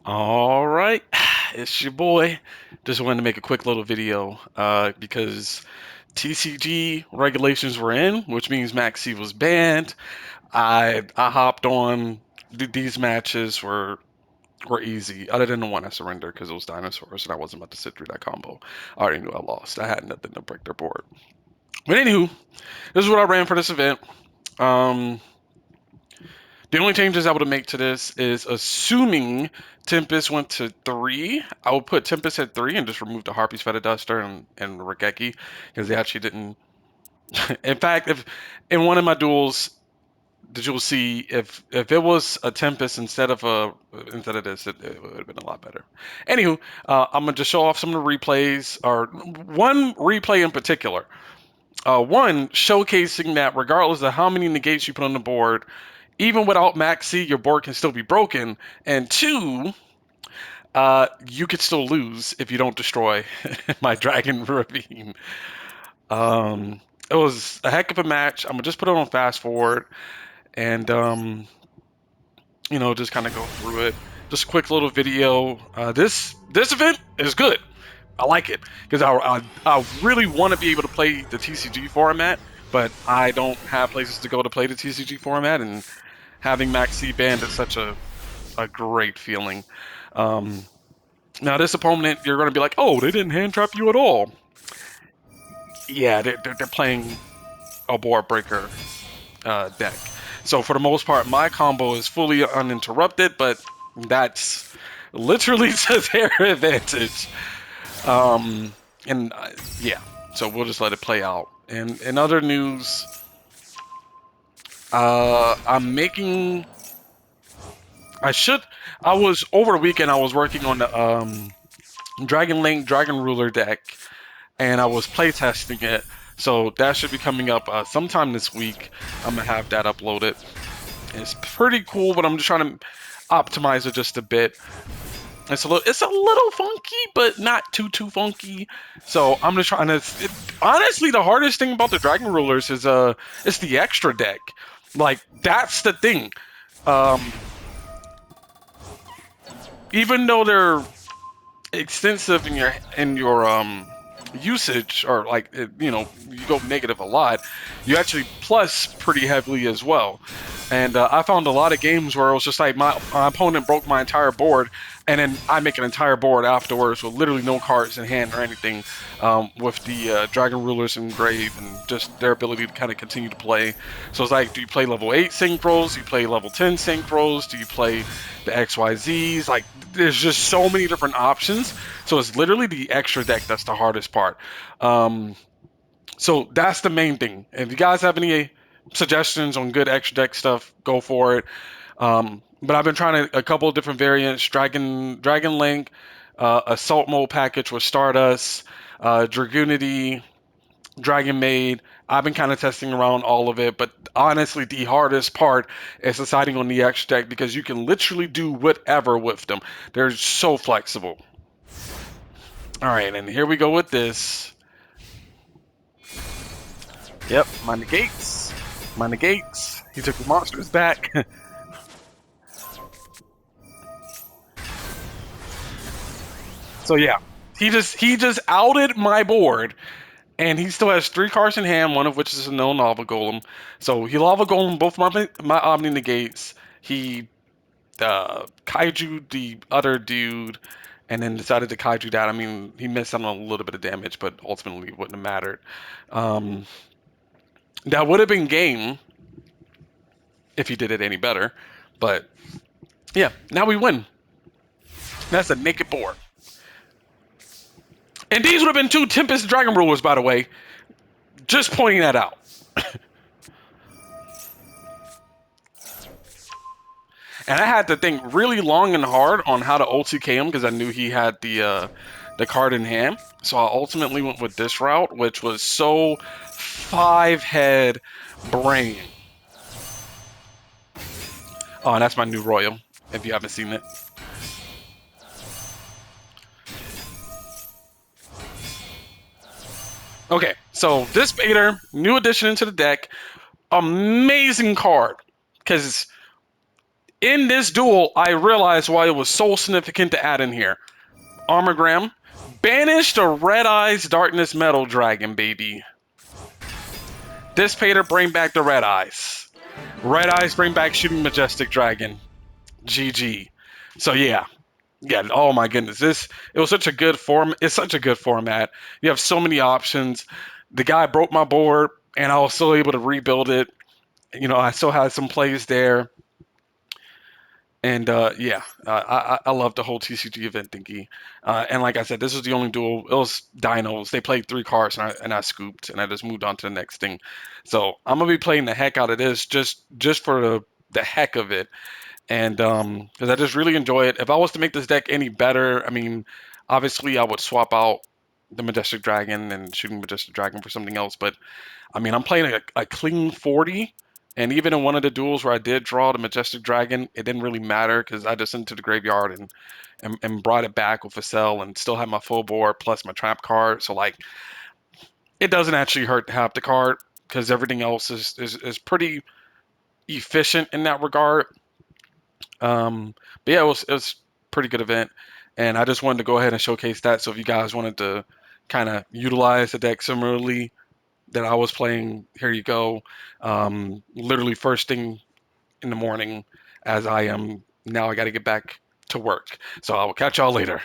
All right, it's your boy. Just wanted to make a quick little video because TCG regulations were in, which means Maxi was banned. I hopped on. These matches were easy, other than the one I surrendered because it was dinosaurs and I wasn't about to sit through that combo. I already knew I lost. I had nothing to break their board. But anywho, this is what I ran for this event. Um, The only changes I would make to this is assuming Tempest went to 3, I would put Tempest at 3 and just remove the Harpy's Feather Duster and Regeki because they actually didn't. In fact, if in one of my duels, did you see if it was a Tempest instead of this, it would have been a lot better. Anywho, I'm gonna just show off some of the replays or one replay in particular. One showcasing that regardless of how many negates you put on the board, even without Maxi, your board can still be broken. And two, you could still lose if you don't destroy my Dragon Ravine. It was a heck of a match. I'm gonna just put it on fast forward and just kind of go through it. Just a quick little video. This event is good. I like it because I really want to be able to play the TCG format, but I don't have places to go to play the TCG format, and having Maxi banned is such a great feeling. Um, Now, this opponent, you're going to be like, oh, they didn't hand trap you at all. Yeah, they're playing a board breaker deck. So for the most part, my combo is fully uninterrupted, but that's literally to their advantage. Um, and yeah, so we'll just let it play out. And in other news, I'm making. I was over the weekend. I was working on the Dragon Link Dragon Ruler deck, and I was playtesting it. So that should be coming up sometime this week. I'm gonna have that uploaded. It's pretty cool, but I'm just trying to optimize it just a bit. It's a little funky, but not too funky. So I'm just trying to. Honestly, the hardest thing about the Dragon Rulers is it's the extra deck. Like that's the thing. Um, Even though they're extensive in your usage, or like you go negative a lot, you actually plus pretty heavily as well. And I found a lot of games where it was just like my opponent broke my entire board, and then I make an entire board afterwards with literally no cards in hand or anything, with the Dragon Rulers in grave and just their ability to kind of continue to play. So it's like, do you play level 8 synchros? Do you play level 10 synchros? Do you play the XYZs? Like, there's just so many different options. So it's literally the extra deck that's the hardest part. So that's the main thing. If you guys have any suggestions on good extra deck stuff, go for it. But I've been trying a couple of different variants: Dragon Link, Assault Mode package with Stardust, Dragoonity, Dragon Maid. I've been kind of testing around all of it, but honestly, the hardest part is deciding on the extra deck because you can literally do whatever with them. They're so flexible. All right, and here we go with this. Yep, my negates. My negates. He took the monsters back. So yeah, he just outed my board, and he still has 3 cards in hand, one of which is a no lava golem. So he lava golem both my omni negates. He kaiju the other dude, and then decided to kaiju that. I mean, he missed on a little bit of damage, but ultimately it wouldn't have mattered. Um, that would have been game if he did it any better, but yeah, now we win. That's a naked board. And these would have been 2 Tempest Dragon Rulers, by the way. Just pointing that out. And I had to think really long and hard on how to OTK him because I knew he had the card in hand. So I ultimately went with this route, which was so 5-head brain. Oh, and that's my new Royal, if you haven't seen it. Okay, so this Bader, new addition into the deck, amazing card. Because In this duel, I realized why it was so significant to add in here. Armogram, banish the Red Eyes Darkness Metal Dragon, baby. Dissipate bring back the Red Eyes. Red Eyes bring back Shooting Majestic Dragon. GG. So yeah, yeah. Oh my goodness, it was such a good form. It's such a good format. You have so many options. The guy broke my board, and I was still able to rebuild it. I still had some plays there. And yeah, I love the whole TCG event thingy. And like I said, this was the only duel. It was Dinos. They played 3 cards, and I scooped, and I just moved on to the next thing. So I'm gonna be playing the heck out of this just for the heck of it, and because I just really enjoy it. If I was to make this deck any better, I mean, obviously I would swap out the Majestic Dragon and Shooting Majestic Dragon for something else, but I mean, I'm playing a clean 40, and even in one of the duels where I did draw the Majestic Dragon, it didn't really matter because I just sent it to the graveyard and brought it back with a cell and still had my full board plus my trap card. So like, it doesn't actually hurt to have the card because everything else is pretty efficient in that regard. But yeah, it was pretty good event, and I just wanted to go ahead and showcase that. So if you guys wanted to kind of utilize the deck similarly that I was playing, here you go. Literally first thing in the morning, as I am now. I got to get back to work. So I will catch y'all later.